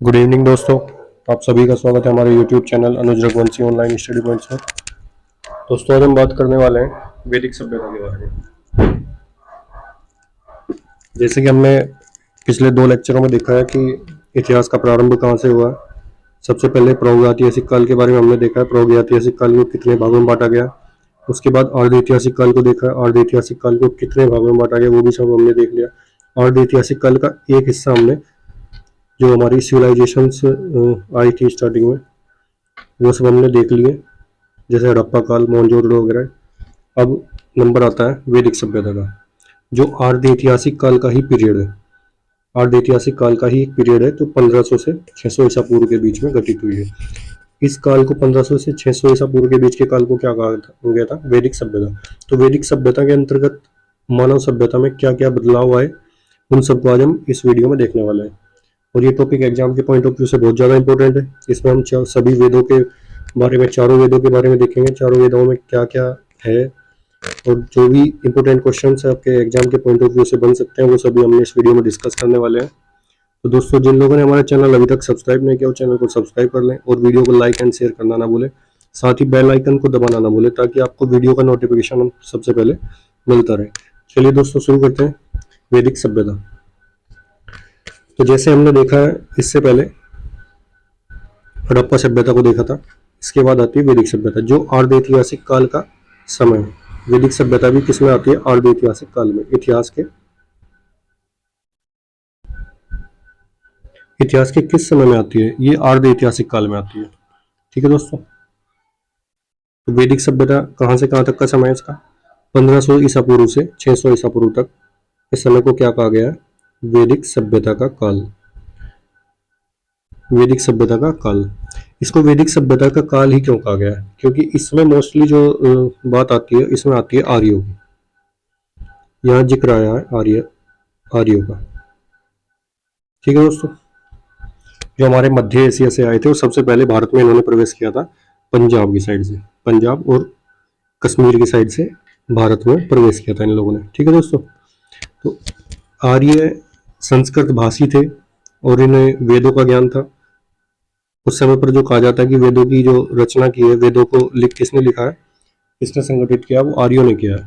Good evening दोस्तों। आप सभी का स्वागत है हमारे यूट्यूब चैनल अनुज रघुवंशी ऑनलाइन स्टडी पॉइंट्स में। दोस्तों आज हम बात करने वाले हैं वैदिक सभ्यता के बारे में। जैसे कि हमने पिछले 2 लेक्चरों में देखा है कि इतिहास का प्रारंभ कहाँ से हुआ। सबसे पहले प्रागैतिहासिक काल के बारे में हमने देखा है, प्रागैतिहासिक काल को कितने भागों में बांटा गया। उसके बाद अर्ध ऐतिहासिक काल को देखा है, अर्ध ऐतिहासिक काल को कितने भागों में बांटा गया वो भी सब हमने देख लिया। अर्ध ऐतिहासिक काल का एक हिस्सा हमने जो हमारी सिविलाइजेशंस आई थी स्टार्टिंग में वो सब हमने देख लिए, जैसे हड़प्पा काल, मोहनजोदड़ो वगैरह। अब नंबर आता है वैदिक सभ्यता का, जो अर्ध ऐतिहासिक काल का ही पीरियड है। अर्ध ऐतिहासिक काल का ही एक पीरियड है, तो 1500 से 600 ईसा पूर्व के बीच में घटित हुई है। इस काल को 1500 से 600 ईसा पूर्व के बीच के काल को क्या कहा गया था? वैदिक सभ्यता। तो वैदिक सभ्यता के अंतर्गत मानव सभ्यता में क्या क्या बदलाव आए, उन सबको आज हम इस वीडियो में देखने वाले हैं। और ये टॉपिक एग्जाम के पॉइंट ऑफ व्यू से बहुत ज़्यादा इंपॉर्टेंट है। इसमें हम सभी वेदों के बारे में, चारों वेदों के बारे में देखेंगे, चारों वेदों में क्या क्या है, और जो भी इंपॉर्टेंट क्वेश्चन है आपके एग्जाम के पॉइंट ऑफ व्यू से बन सकते हैं वो सभी हमने इस वीडियो में डिस्कस करने वाले हैं। तो दोस्तों, जिन लोगों ने हमारा चैनल अभी तक सब्सक्राइब नहीं किया वो चैनल को सब्सक्राइब कर लें और वीडियो को लाइक एंड शेयर करना ना भूलें। साथ ही बेल आइकन को दबाना ना भूलें ताकि आपको वीडियो का नोटिफिकेशन सबसे पहले मिलता रहे। चलिए दोस्तों, शुरू करते हैं वैदिक सभ्यता। तो जैसे हमने देखा है इससे पहले हड़प्पा सभ्यता को देखा था, इसके बाद आती है वैदिक सभ्यता जो अर्ध ऐतिहासिक काल का समय है। वैदिक सभ्यता भी किसमें आती है? अर्ध ऐतिहासिक काल में। इतिहास के किस समय में आती है? ये अर्ध ऐतिहासिक काल में आती है। ठीक है दोस्तों, तो वैदिक सभ्यता कहाँ से कहाँ तक का समय है इसका? 1500 ईसा पूर्व से 600 ईसा पूर्व तक इस समय को क्या कहा गया है? वैदिक सभ्यता का काल। वैदिक सभ्यता का काल। इसको वैदिक सभ्यता का काल ही क्यों कहा गया है? क्योंकि इसमें मोस्टली जो बात आती है, इसमें आती है आर्यों की। यहाँ जिक्र आया है आर्यों का। ठीक है दोस्तों, जो हमारे मध्य एशिया से आए थे और सबसे पहले भारत में इन्होंने प्रवेश किया था पंजाब की साइड से। पंजाब और कश्मीर की साइड से भारत में प्रवेश किया था इन लोगों ने। ठीक है दोस्तों, तो आर्य संस्कृत भाषी थे और इन्हें वेदों का ज्ञान था। उस समय पर जो कहा जाता है कि वेदों की जो रचना की है, वेदों को किसने लिखा है, किसने संगठित किया, वो आर्यों ने किया है।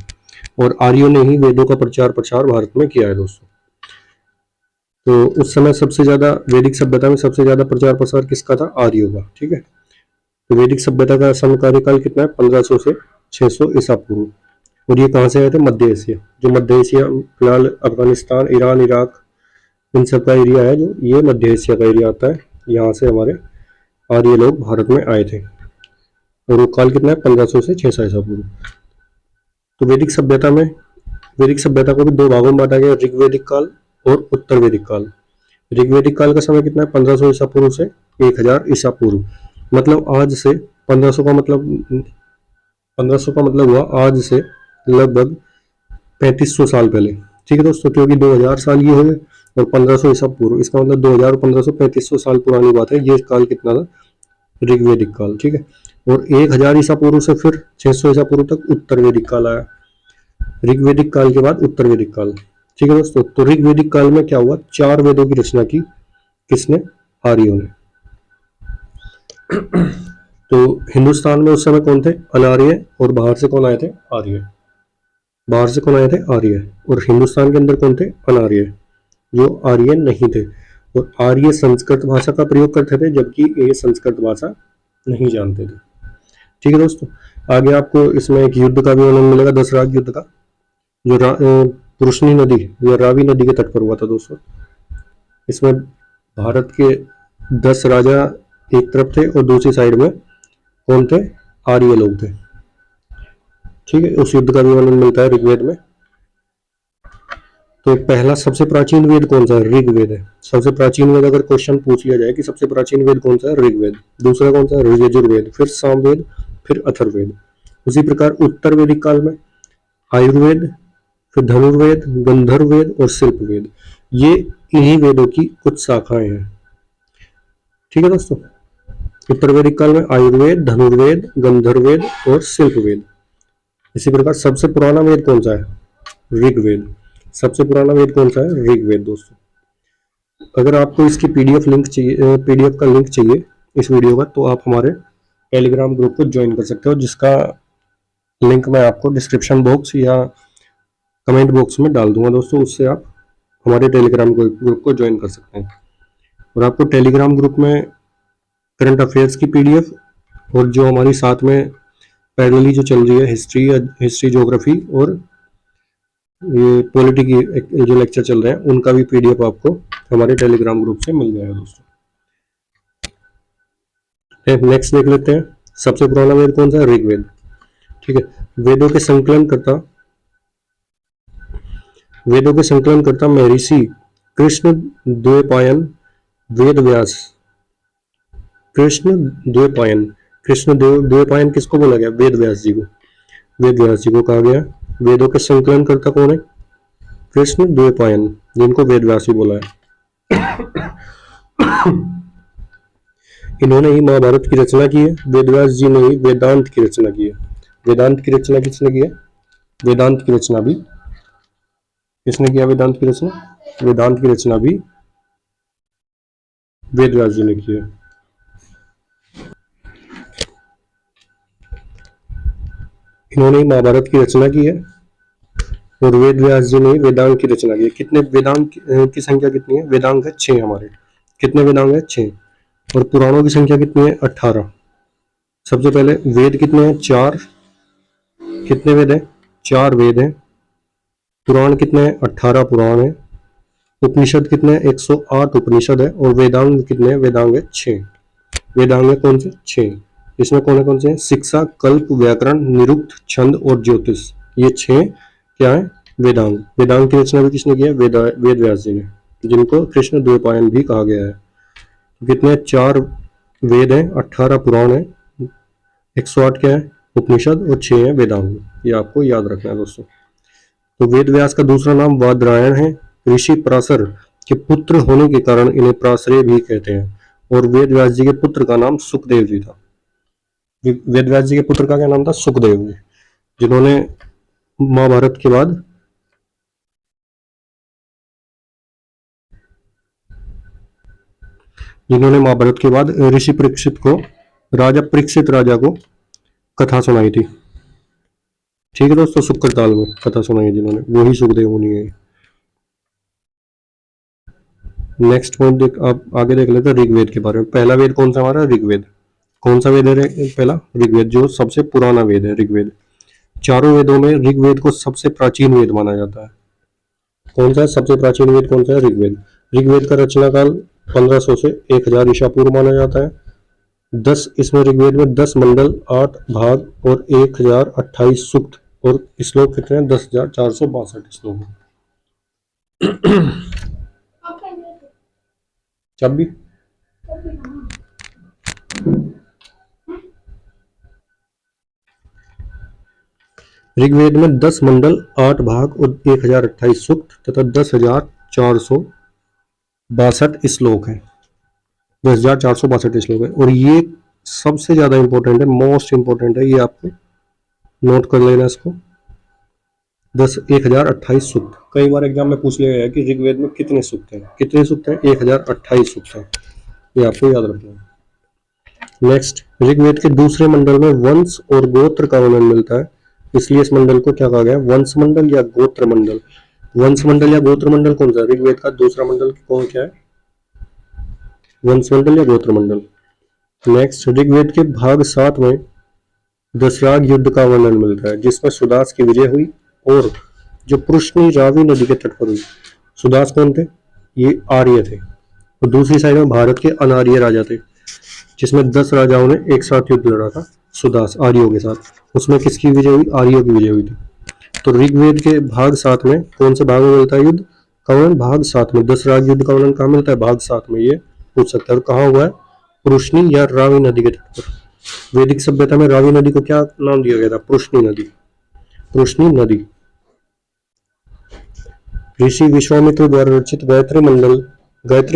और आर्यों ने ही वेदों का प्रचार प्रसार भारत में किया है दोस्तों। तो उस समय सबसे ज्यादा वैदिक सभ्यता में सबसे ज्यादा प्रचार प्रसार किसका था? आर्यों का। ठीक है, तो वैदिक सभ्यता का समकालीन कितना है? 1500 से 600 ईसा पूर्व। और ये कहाँ से आए थे? मध्य एशिया। जो मध्य एशिया फिलहाल अफगानिस्तान, ईरान, इराक, इन सब का एरिया है, जो ये मध्य एशिया का एरिया आता है, यहाँ से हमारे आर्य लोग भारत में आए थे। और वो काल कितना है? 1500 से 600 ईसा पूर्व। तो वैदिक सभ्यता को भी 2 भागों में बांटा गया, ऋग्वैदिक काल और उत्तर वैदिक काल। ऋग्वैदिक काल का समय कितना है? 1500 ईसा पूर्व से 1000 ईसा पूर्व। मतलब आज से 1500 का मतलब हुआ आज से लगभग 3500 साल पहले। ठीक है दोस्तों, क्योंकि 2000 साल ये हो गए और 1500 ईसा पूर्व, इसका मतलब 2000 और 1500 3500 साल पुरानी बात है। ये काल कितना था? ऋग्वैदिक काल। ठीक है, और 1000 ईसा पूर्व से फिर 600 ईसा पूर्व तक उत्तर वैदिक काल आया। ऋग्वैदिक काल के बाद उत्तर वैदिक काल। ठीक है दोस्तों, तो ऋग्वैदिक काल में क्या हुआ? 4 वेदों की रचना की। किसने? आर्यों ने। तो हिंदुस्तान में उस समय कौन थे? अनार्य। और बाहर से कौन आए थे? आर्य। बाहर से कौन आए थे? आर्य। और हिंदुस्तान के अंदर कौन थे? अनार्य, जो आर्य नहीं थे। और आर्य संस्कृत भाषा का प्रयोग करते थे, जबकि ये संस्कृत भाषा नहीं जानते थे। ठीक है दोस्तों, आगे आपको इसमें एक युद्ध का भी वर्णन मिलेगा, दशराज युद्ध का, जो पुरुषनी नदी या रावी नदी के तट पर हुआ था दोस्तों। इसमें भारत के 10 राजा एक तरफ थे और दूसरी साइड में कौन थे? आर्य लोग थे। ठीक है, उस युद्ध का भी वर्णन मिलता है ऋग्वेद में। तो पहला सबसे प्राचीन वेद कौन सा है? ऋग्वेद है। सबसे प्राचीन वेद अगर क्वेश्चन पूछ लिया जाए कि सबसे प्राचीन वेद कौन सा है? ऋग्वेद। दूसरा कौन सा है? यजुर्वेद, फिर सामवेद, फिर अथर्ववेद। उसी प्रकार उत्तर वैदिक काल में आयुर्वेद, फिर धनुर्वेद, गंधर्ववेद और शिल्पवेद। ये इन्हीं वेदों की कुछ शाखाएं हैं। ठीक है दोस्तों, उत्तर वैदिक काल में आयुर्वेद, धनुर्वेद, गंधर्ववेद और शिल्पवेद। इसी प्रकार सबसे पुराना वेद कौन सा है? ऋग्वेद। सबसे पुराना वेद कौन सा है? ऋग्वेद दोस्तों। अगर आपको इसकी पीडीएफ लिंक चाहिए, पीडीएफ का लिंक चाहिए इस वीडियो का, तो आप हमारे टेलीग्राम ग्रुप को ज्वाइन कर सकते हो, जिसका लिंक मैं आपको डिस्क्रिप्शन बॉक्स या कमेंट बॉक्स में डाल दूंगा दोस्तों। उससे आप हमारे टेलीग्राम ग्रुप को ज्वाइन कर सकते हैं। और आपको टेलीग्राम ग्रुप में करंट अफेयर्स की पीडीएफ और जो हमारी साथ में पैरेलली जो चल रही है हिस्ट्री ज्योग्राफी और ये पॉलिटी की जो लेक्चर चल रहे हैं उनका भी पीडीएफ आपको हमारे टेलीग्राम ग्रुप से मिल जाएगा दोस्तों। नेक्स्ट देख लेते हैं, सबसे पुराना वेद कौन सा है? ऋग्वेद। ठीक है, वेदों के संकलन करता महर्षि कृष्ण द्वैपायन वेद व्यास। कृष्ण द्वैपायन किसको बोला गया? वेद व्यास जी को। वेद व्यास जी को कहा गया। वेदों के संकलन करता कौन है? कृष्ण द्वैपायन, जिनको वेद व्यास भी बोला है। इन्होंने ही महाभारत की रचना की है। वेद व्यास जी ने ही वेदांत की रचना की है। वेदांत की रचना किसने की है? वेदांत की रचना भी किसने किया? वेदांत की रचना, वेदांत की रचना भी वेद व्यास जी ने की है। इन्होंने महाभारत की रचना की है और वेद व्यास जी ने वेदांत की रचना की है। कितने वेदांत की संख्या कितनी है? वेदांत है 6 हमारे। कितने वेदांत है? 6। और पुराणों की संख्या कितनी है? 18। सबसे पहले वेद कितने हैं? 4। कितने वेद हैं? 4 वेद हैं। पुराण कितने हैं? 18 पुराण है। उपनिषद कितने हैं? 108 उपनिषद है। और वेदांग कितने हैं? वेदांग है 6। वेदांग है कौन से? 6। इसमें कौन से हैं? शिक्षा, कल्प, व्याकरण, निरुक्त, छंद और ज्योतिष। ये 6 क्या है? वेदांग। वेदांग की रचना भी किसने की है? वेद व्यास जी ने, जिनको कृष्ण द्वैपायन भी कहा गया है। कितने? 4 वेद हैं, 18 पुराण है, 108 क्या है? उपनिषद और 6 है वेदांग। ये आपको याद रखना है दोस्तों। तो वेद व्यास का दूसरा नाम वादरायण है। ऋषि पराशर के पुत्र होने के कारण इन्हें पराशरे भी कहते हैं। और वेद व्यास जी के पुत्र का नाम सुखदेव जी था। वेद व्यास जी के पुत्र का क्या नाम था? सुखदेव जी, जिन्होंने महाभारत के बाद ऋषि परीक्षित को, राजा परीक्षित राजा को कथा सुनाई थी। ठीक है दोस्तों, शुक्र ताल में कथा सुनाई जिन्होंने, वही सुखदेव मुनि है। नेक्स्ट पॉइंट आप आगे देख लेते हैं ऋग्वेद के बारे में। पहला वेद कौन सा हमारा? ऋग्वेद। कौन सा वेद है पहला? ऋग्वेद, जो सबसे पुराना वेद है ऋग्वेद। चारों वेदों में ऋग्वेद को सबसे प्राचीन वेद माना जाता है। कौन सा है सबसे प्राचीन वेद? कौन सा है? ऋग्वेद। ऋग्वेद का रचना काल 1500 से 1000 ईसा पूर्व माना जाता है। 10 इसमें ऋग्वेद में 10 मंडल, 8 भाग और 1028 सूक्त और श्लोक कितने हैं? 10,462 श्लोक। छब्बी ऋग्वेद में 10 मंडल, 8 भाग और 1028 सूक्त तथा 10,462 श्लोक है। 10,462 श्लोक है। और ये सबसे ज्यादा इंपॉर्टेंट है, मोस्ट इंपॉर्टेंट है, ये आपको नोट कर लेना इसको। 10,1028 सूक्त। कई बार एग्जाम में पूछ लिया गया है कि ऋग्वेद में कितने सूक्त हैं? कितने सूक्त हैं? 1028 सूक्त हैं। ये आपको याद रखना है। नेक्स्ट, ऋग्वेद के दूसरे मंडल में वंश और गोत्र का वर्णन मिलता है, इसलिए इस मंडल को क्या कहा गया? वंश मंडल या गोत्र मंडल। वंश मंडल या गोत्र मंडल कौन सा है? ऋग्वेद का दूसरा मंडल कौन क्या है? वंश मंडल या गोत्र मंडल। नेक्स्ट, ऋग्वेद के भाग 7 में दशराग युद्ध का वर्णन मिलता है, जिसमें सुदास की विजय हुई और जो पुरुषनी रावी नदी के तट पर हुई। सुदास कौन थे? ये आर्य थे। और दूसरी साइड में भारत के अनार्य राजा थे, जिसमें 10 राजाओं ने एक साथ युद्ध लड़ा था सुदास आर्यों के साथ। उसमें किसकी विजय हुई? आर्यों की विजय हुई थी। तो ऋग्वेद के भाग 7 में कौन से भाग में मिलता है युद्ध का वर्णन? भाग 7 में। दशराग युद्ध का वर्णन कहाँ मिलता है? भाग 7 में। ये पूछ सकता है। और कहाँ हुआ है? पुरुषनी या रावी नदी के तट पर। वैदिक सभ्यता में रावी नदी को क्या नाम दिया गया था? पुरुषनी नदी। पुरुषनी नदी। ऋषि विश्वामित्र द्वारा रचित गायत्री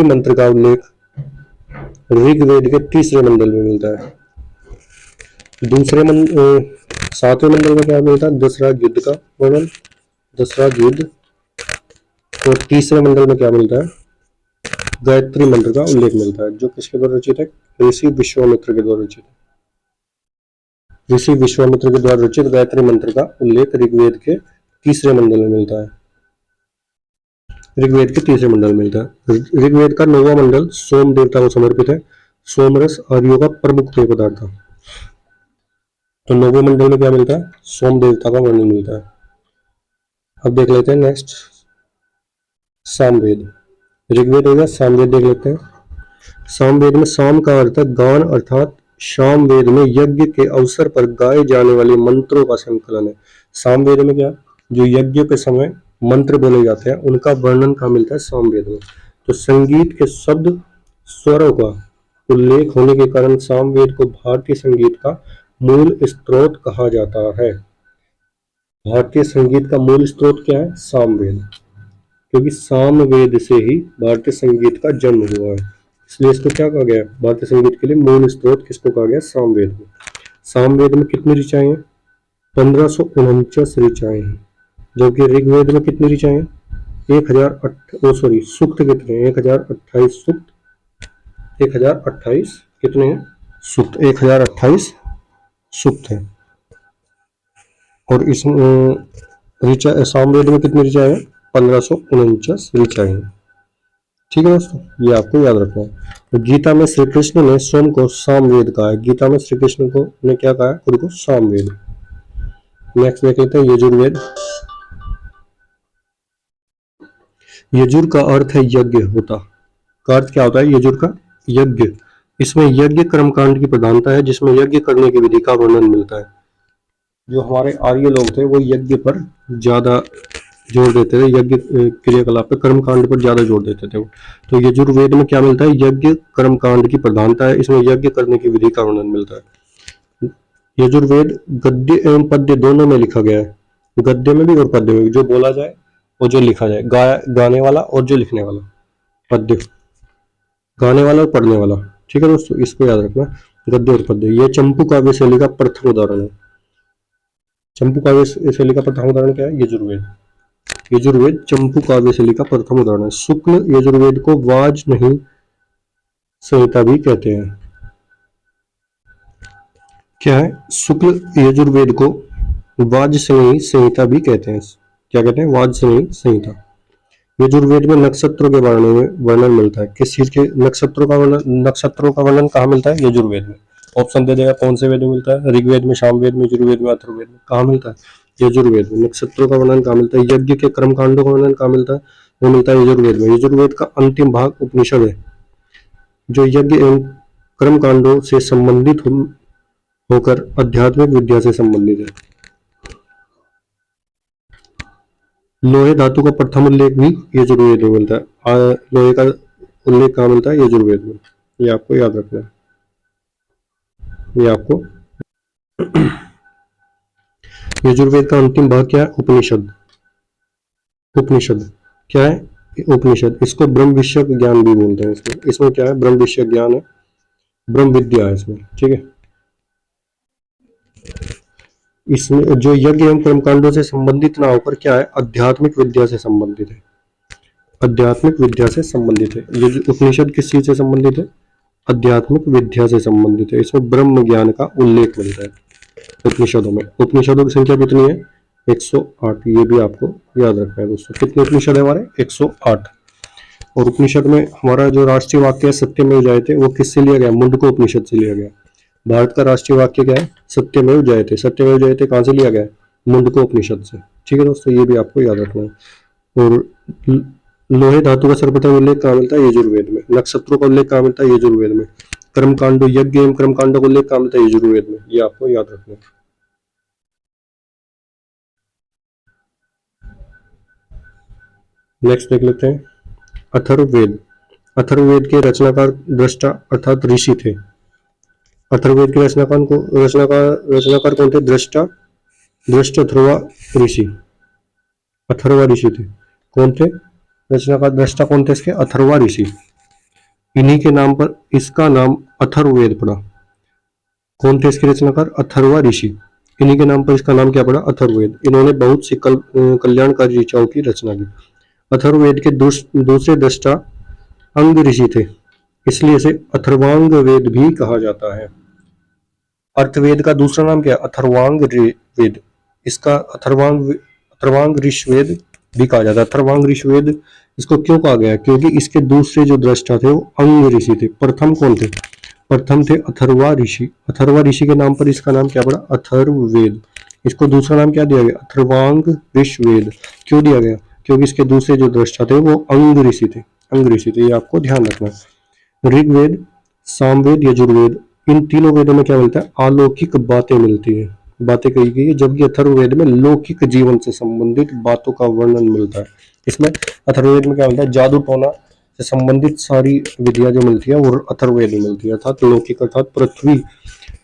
मंत्र का उल्लेख ऋग्वेद के तीसरे मंडल में मिलता है। 7वें मंडल में क्या मिलता है? दशराग युद्ध का वर्णन, दशराग युद्ध। और तीसरे मंडल में क्या मिलता है? गायत्री मंत्र का उल्लेख मिलता है, जो किसके द्वारा रचित है? ऋषि विश्वामित्र के द्वारा रचित है। ऋषि विश्वामित्र के द्वारा रचित गायत्री मंत्र का उल्लेख ऋग्वेद के तीसरे मंडल में मिलता है। ऋग्वेद के तीसरे मंडल में मिलता है। ऋग्वेद का 9वां मंडल सोम देवता को समर्पित है। सोमरस आर्यों का प्रमुख पेय पदार्थ था। तो 9वें मंडल में क्या मिलता है? सोम देवता का वर्णन मिलता है। अब देख लेते हैं नेक्स्ट सामवेद। ऋग्वेद हो गया, सामवेद देख लेते हैं। सामवेद में साम का अर्थ है गान, अर्थात सामवेद में यज्ञ के अवसर पर गाए जाने वाले मंत्रों का संकलन है। सामवेद में क्या, जो यज्ञ के समय मंत्र बोले जाते हैं उनका वर्णन कहाँ मिलता है? सामवेद में। तो संगीत के शब्द स्वरों का उल्लेख होने के कारण सामवेद को भारतीय संगीत का मूल स्रोत कहा जाता है। भारतीय संगीत का मूल स्रोत क्या है? सामवेद, क्योंकि सामवेद से ही भारतीय संगीत का जन्म हुआ है, इसलिए इसको क्या कहा गया? भारतीय संगीत के लिए मूल स्रोत किसको कहा गया? सामवेद को। सामवेद में कितनी ऋचाएं हैं? 1549 ऋचाएं हैं, जबकि ऋग्वेद में कितनी ऋचाएं हैं? 1008 सूक्त कितने हैं? 1028 सूक्त। 1028 कितने हैं? सूक्त 1028 सूक्त है। और इस ऋचा सामवेद में कितनी ऋचाएं हैं? 1549 ऋचाएं हैं। ठीक है दोस्तों, ये आपको याद रखना है। तो गीता में श्री कृष्ण ने स्वयं को सामवेद कहा है। गीता में श्री कृष्ण को ने क्या कहा है? खुद को सामवेद। नेक्स्ट देख लेते हैं यजुर्वेद। यजुर का अर्थ है यज्ञ होता। का अर्थ क्या होता है? यजुर का यज्ञ। इसमें यज्ञ कर्मकांड की प्रधानता है, जिसमें यज्ञ करने की विधि का वर्णन मिलता है। जो हमारे आर्य लोग थे वो यज्ञ पर ज्यादा जोर देते थे, यज्ञ क्रियाकलाप पे, कर्मकांड पर ज्यादा जोर देते थे। तो यजुर्वेद में क्या मिलता है? यज्ञ कर्मकांड की प्रधानता है, इसमें यज्ञ करने की विधि का वर्णन मिलता है। यजुर्वेद गद्य एवं पद्य दोनों में लिखा गया है, गद्य में भी और पद्य में भी, जो बोला जाए और जो लिखा जाए, गाने वाला और जो लिखने वाला। पद्य गाने वाला और पढ़ने वाला। ठीक है दोस्तों, इसको याद रखना, गद्य और पद्य। यह चंपू काव्य शैली का प्रथम उदाहरण है। चंपू काव्य शैली का प्रथम उदाहरण क्या है? यजुर्वेद। यजुर्वेद चंपू काव्य शैली का प्रथम उदाहरण है। शुक्ल यजुर्वेद को वाज नहीं संहिता भी कहते हैं। क्या है? शुक्ल यजुर्वेद को वाजसनेयी संहिता भी कहते हैं। क्या कहते हैं? वाजसनेयी संहिता। यजुर्वेद में नक्षत्रों के बारे में वर्णन मिलता है। किस चीज के नक्षत्रों का वर्णन? नक्षत्रों का वर्णन कहाँ मिलता है? यजुर्वेद में। ऑप्शन दे देगा, कौन से वेद में मिलता है? ऋग्वेद में, सामवेद में, यजुर्वेद में, अथर्ववेद में। कहाँ मिलता है? यजुर्वेद में। नक्षत्रों का वर्णन कहाँ मिलता है? यज्ञ के कर्म कांडों का वर्णन कहाँ मिलता है? वो मिलता है यजुर्वेद में। यजुर्वेद का अंतिम भाग उपनिषद है, जो यज्ञ एवं कर्म कांडों से संबंधित होकर आध्यात्मिक विद्या से संबंधित है। लोहे धातु का प्रथम उल्लेख भी यजुर्वेद में मिलता है। लोहे का उल्लेख कहाँ मिलता है? यजुर्वेद में। ये आपको याद रखना है, ये आपको। यजुर्वेद का अंतिम भाग क्या है? उपनिषद। उपनिषद क्या है? उपनिषद। इसको ब्रह्म विषयक ज्ञान भी बोलते हैं। इसमें क्या है? ब्रह्म विषयक ज्ञान है, ब्रह्म विद्या है इसमें। ठीक है, इसमें जो यज्ञ एवं कर्मकांडों से संबंधित ना होकर क्या है? आध्यात्मिक विद्या से संबंधित है। आध्यात्मिक विद्या से संबंधित है। ये उपनिषद किस चीज से संबंधित है? आध्यात्मिक विद्या से संबंधित है। इसमें ब्रह्म ज्ञान का उल्लेख मिलता है उपनिषदों में। उपनिषदों की संख्या कितनी है? 108। ये भी आपको याद रखना है दोस्तों। कितने उपनिषद है हमारे? 108। और उपनिषद में हमारा जो राष्ट्रीय वाक्य है सत्यमेव जयते, वो किससे लिया गया? मुंडको उपनिषद से लिया गया। भारत का राष्ट्रीय वाक्य क्या है? सत्यमेव जयते। सत्यमेव जयते कहाँ से लिया गया? मुंडको उपनिषद से। ठीक है दोस्तों, ये भी आपको याद रखना है। और लोहे धातु का सर्वप्रथम उल्लेख कहाँ मिलता है? यजुर्वेद में। नक्षत्रों का उल्लेख कहाँ मिलता है? यजुर्वेद में। कर्मकांडों, यज्ञ एवं कर्मकांडों का उल्लेख कहाँ मिलता है? यजुर्वेद में। ये आपको याद रखना है। नेक्स्ट देख लेते हैं अथर्ववेद। अथर्ववेद के रचनाकार दृष्टा अर्थात ऋषि थे। अथर्ववेद के रचनाकार कौन थे? दृष्टध्रुवा ऋषि, अथर्वा ऋषि थे। कौन थे रचनाकार? दृष्टा कौन थे इसके? अथर्वा ऋषि। इन्हीं के नाम पर इसका नाम अथर्ववेद पड़ा। कौन थे इसके रचनाकार? अथर्वा ऋषि। इन्हीं के नाम पर इसका नाम क्या पड़ा? अथर्ववेद। इन्होंने बहुत सी कल्याणकारी ऋचाओं की रचना की। अथर्ववेद के दूसरे दृष्टा अंग ऋषि थे, इसलिए इसे अथर्वांग वेद भी कहा जाता है। अर्थवेद का दूसरा नाम क्या है? अथर्वांग वेद। इसका अथर्वांग ऋषवेद भी कहा जाता है। अथर्वांग ऋषवेद इसको क्यों कहा गया? क्योंकि इसके दूसरे जो दृष्टा थे वो अंग ऋषि थे। प्रथम कौन थे? प्रथम थे अथर्वा ऋषि। अथर्वा ऋषि के नाम पर इसका नाम क्या पड़ा? अथर्ववेद। इसको दूसरा नाम क्या दिया गया? अथर्वांग ऋषवेद। क्यों दिया गया? क्योंकि इसके दूसरे जो दृष्टा थे वो अंग ऋषि थे। अंग ऋषि थे, ये आपको ध्यान रखना है। ऋग्वेद, सामवेद, यजुर्वेद, इन तीनों वेदों में क्या मिलता है? अलौकिक बातें मिलती है, बातें कही गई है, जबकि अथर्ववेद में लौकिक जीवन से संबंधित बातों का वर्णन मिलता है। इसमें अथर्ववेद में क्या मिलता है? जादू टोना से संबंधित सारी विधियां जो मिलती है वो अथर्ववेद में मिलती है। अर्थात लौकिक अर्थात पृथ्वी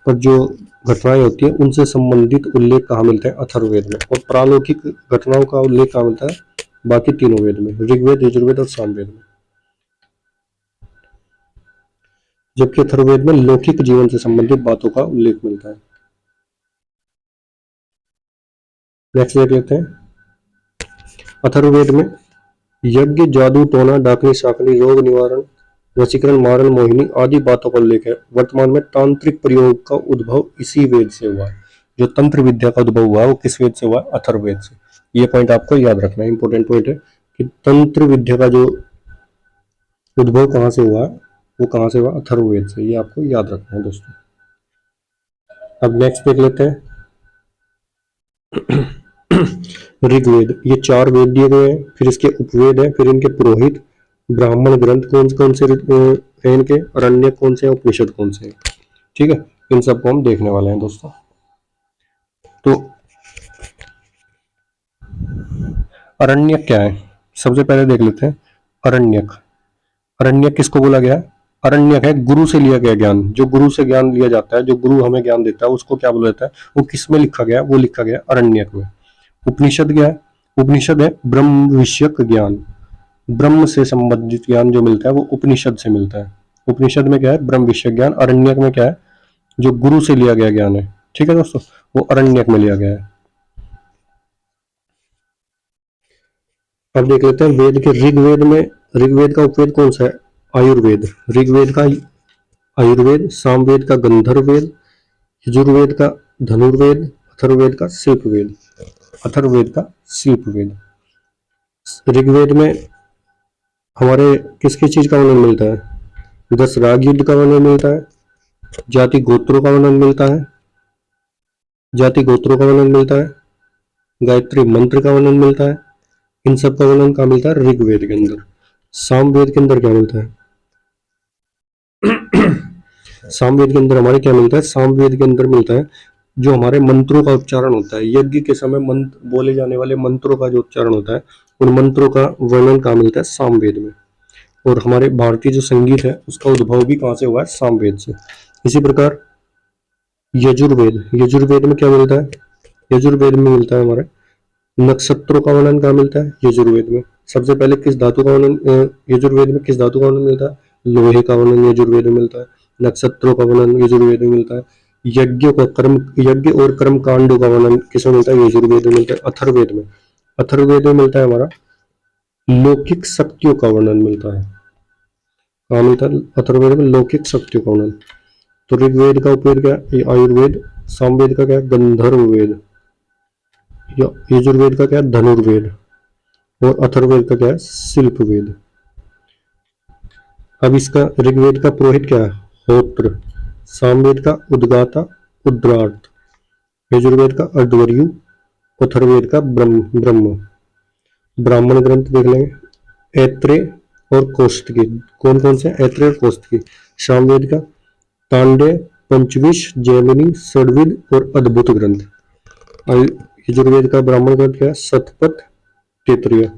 पर जो घटनाएं होती है उनसे संबंधित उल्लेख कहाँ मिलता है? अथर्ववेद में। और प्रालौकिक घटनाओं का उल्लेख कहाँ मिलता है? बाकी तीनों वेद में, ऋग्वेद, यजुर्वेद और सामवेद में। जबकि अथर्ववेद में लौकिक जीवन से संबंधित बातों का उल्लेख मिलता है। नेक्स्ट देख लेते हैं। अथर्ववेद में यज्ञ, जादू टोना, डाकनी शाकनी, रोग निवारण, वशीकरण, मारण, मोहिनी आदि बातों का उल्लेख है। वर्तमान में तांत्रिक प्रयोग का उद्भव इसी वेद से हुआ है। जो तंत्र विद्या का उद्भव हुआ है वो किस वेद से हुआ है? अथर्ववेद से। ये पॉइंट आपको याद रखना है, इंपॉर्टेंट पॉइंट है कि तंत्र विद्या का जो उद्भव कहाँ से हुआ है वो कहाँ से हुआ? अथर्ववेद से। ये आपको याद रखना है दोस्तों। अब नेक्स्ट देख लेते हैं। ऋग्वेद, ये 4 वेद दिए गए हैं, फिर इसके उपवेद हैं, फिर इनके पुरोहित, ब्राह्मण ग्रंथ कौन कौन से हैं इनके, अरण्य कौन से हैं, उपनिषद कौन से हैं। ठीक है, इन सबको हम देखने वाले हैं दोस्तों। तो अरण्यक क्या है? सबसे पहले देख लेते हैं अरण्यक। अरण्यक किसको बोला गया? अरण्यक है गुरु से लिया गया ज्ञान। जो गुरु से ज्ञान लिया जाता है, जो गुरु हमें ज्ञान देता है, उसको क्या बोला जाता है? वो किस में लिखा गया? वो लिखा गया अरण्यक में। उपनिषद क्या है? उपनिषद है ब्रह्म विषयक ज्ञान। ब्रह्म से संबंधित ज्ञान जो मिलता है वो उपनिषद से मिलता है। उपनिषद में क्या है? ब्रह्म विषयक ज्ञान। अरण्यक में क्या है? जो गुरु से लिया गया ज्ञान है। ठीक है दोस्तों, वो अरण्यक में लिया गया है। अब देख लेते हैं वेद के। ऋग्वेद में, ऋग्वेद का उपवेद कौन सा है? आयुर्वेद। ऋग्वेद का आयुर्वेद, सामवेद का गंधर्ववेद, यजुर्वेद का धनुर्वेद, अथर्ववेद का शिल्पवेद। अथर्ववेद का शिल्पवेद। ऋग्वेद में हमारे किस किस चीज का वर्णन मिलता है? 10 राग युद्ध का वर्णन मिलता है, जाति गोत्रों का वर्णन मिलता है, जाति गोत्रों का वर्णन मिलता है, गायत्री मंत्र का वर्णन मिलता है। इन सब का वर्णन कहाँ मिलता है? ऋग्वेद के अंदर। सामवेद के अंदर क्या मिलता है? सामवेद के अंदर हमारे क्या मिलता है? सामवेद के अंदर मिलता है जो हमारे मंत्रों का उच्चारण होता है। यज्ञ के समय मंत्र बोले जाने वाले मंत्रों का जो उच्चारण होता है, उन मंत्रों का वर्णन कहाँ मिलता है? सामवेद में। और हमारे भारतीय जो संगीत है उसका उद्भव भी कहाँ से हुआ है? सामवेद से। इसी प्रकार यजुर्वेद, यजुर्वेद में क्या मिलता है? यजुर्वेद में मिलता है हमारे नक्षत्रों का वर्णन कहाँ मिलता है? यजुर्वेद में। सबसे पहले किस धातु का वर्णन यजुर्वेद में किस धातु का वर्णन मिलता है? लोहे का वर्णन यजुर्वेद में मिलता है। नक्षत्रों का वर्णन यजुर्वेद में मिलता है। यज्ञ का कर्म, यज्ञ और कर्म कांडों का वर्णन किसमें मिलता है? यजुर्वेद में मिलता है। अथर्ववेद में, अथर्ववेद में मिलता है हमारा लौकिक शक्तियों का वर्णन मिलता है। कहाँ मिलता है? अथर्ववेद में लौकिक शक्तियों का वर्णन। तो ऋग्वेद का उपवेद क्या है? आयुर्वेद। सामवेद का क्या है? गंधर्ववेद। यजुर्वेद का क्या है? धनुर्वेद। और अथर्ववेद का क्या है? शिल्पवेद। अब इसका ऋग्वेद का पुरोहित क्या है? होत्र। सामवेद का उद्गाता, उद्रार्थ। यजुर्वेद का अर्धवर्यु। अथर्ववेद का ब्रह्म। ब्राह्मण ग्रंथ देख लेंगे, ऐत्रेय और कौस्तुकी। कौन कौन से? ऐत्रेय और कौस्तुकी। सामवेद का तांडेय, पंचविश, जैमिनी, षड्विद और अद्भुत ग्रंथ। यजुर्वेद का ब्राह्मण ग्रंथ क्या है? शतपथ, तैत्तिरीय।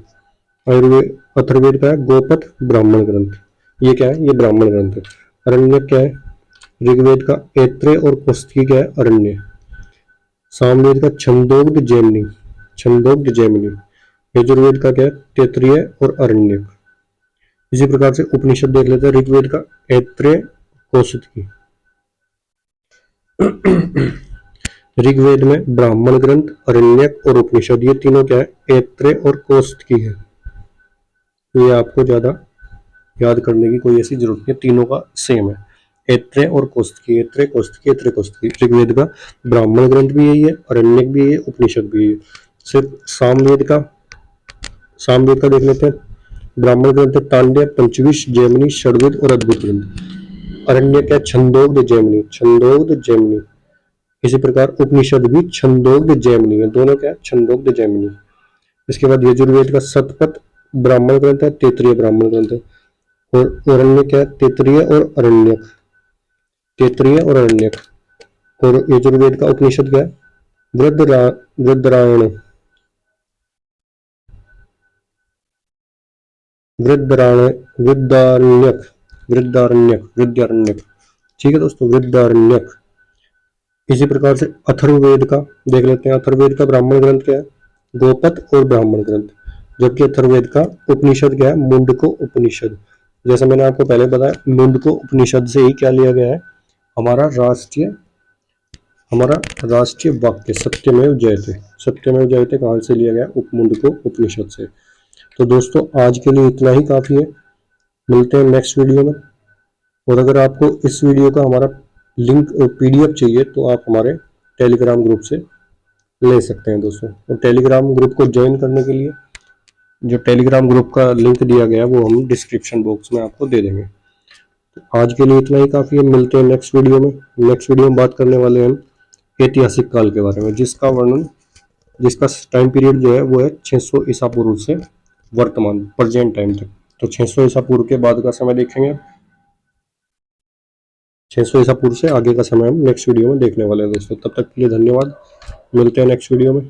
आयुर्वेद अथर्ववेद का है गोपथ, ब्राह्मण ग्रंथ। ये क्या है? ये ब्राह्मण ग्रंथ है। अरण्यक क्या है? ऋग्वेद का ऐत्रेय और कौस्तुकी क्या है? अरण्य। सामवेद का छंदोग्ध, जैमिनी। छंदोग्ध, जैमिनी। यजुर्वेद का क्या है? तैत्तिरीय और अरण्यक। इसी प्रकार से उपनिषद देख लेते हैं। ऋग्वेद का ऐत्रेय, कौस्तुकी। ऋग्वेद में ब्राह्मण ग्रंथ, अरण्यक और उपनिषद, ये तीनों क्या है? ऐत्रेय और कौस्तुकी है। ये आपको ज्यादा याद करने की कोई ऐसी जरूरत नहीं है, तीनों का सेम है। ऐत्रेय और कौस्तुकी, ऐत्रेय कौस्तुकी, ऐत्रेय कौस्तुकी। ऋग्वेद का ब्राह्मण ग्रंथ भी यही है, आरण्यक भी यही है, उपनिषद भी यही है। सिर्फ सामवेद का देख लेते हैं। ब्राह्मण ग्रंथ है तांड्य, पंचविश, जैमिनी, षड्वेद और अद्भुत ग्रंथ। आरण्यक है छंदोग्ध, जैमिनी, छंदोग्ध, जैमिनी। इसी प्रकार उपनिषद भी छंदोग्ध, जैमिनी है, दोनों क्या है, छंदोग्ध, जैमिनी। इसके बाद यजुर्वेद का शतपथ ब्राह्मण ग्रंथ है, तैत्तिरीय ब्राह्मण ग्रंथ है। और आरण्यक है तैत्तिरीय और अरण्यक, तैत्तिरीय और अरण्यक। और यजुर्वेद का उपनिषद क्या है, वृद्धरायण, वृद्धारण्यक, वृद्धारण्यक। ठीक है दोस्तों, वृद्धारण्यक। इसी प्रकार से अथर्ववेद का देख लेते हैं। अथर्ववेद का ब्राह्मण ग्रंथ क्या है, गोपथ और ब्राह्मण ग्रंथ। जबकि अथर्ववेद का उपनिषद क्या है, मुंडको उपनिषद। जैसे मैंने आपको पहले बताया, मुंडको उपनिषद से ही क्या लिया गया है, हमारा राष्ट्रीय वाक्य सत्यमेव जयते। सत्यमेव जयते कहाँ से लिया गया, मुंडको उपनिषद से। तो दोस्तों आज के लिए इतना ही काफी है, मिलते हैं नेक्स्ट वीडियो में। और अगर आपको इस वीडियो का हमारा लिंक पीडीएफ चाहिए तो आप हमारे टेलीग्राम ग्रुप से ले सकते हैं दोस्तों। और टेलीग्राम ग्रुप को ज्वाइन करने के लिए जो टेलीग्राम ग्रुप का लिंक दिया गया है वो हम डिस्क्रिप्शन बॉक्स में आपको दे देंगे। तो आज के लिए इतना ही काफ़ी है, मिलते हैं नेक्स्ट वीडियो में। नेक्स्ट वीडियो में बात करने वाले हैं हम ऐतिहासिक काल के बारे में, जिसका टाइम पीरियड जो है वो है 600 ईसा पूर्व से वर्तमान प्रेजेंट टाइम तक। तो 600 ईसा पूर्व के बाद का समय देखेंगे, 600 ईसा पूर्व से आगे का समय हम नेक्स्ट वीडियो में देखने वाले हैं दोस्तों। तब तक के लिए धन्यवाद, मिलते हैं नेक्स्ट वीडियो में।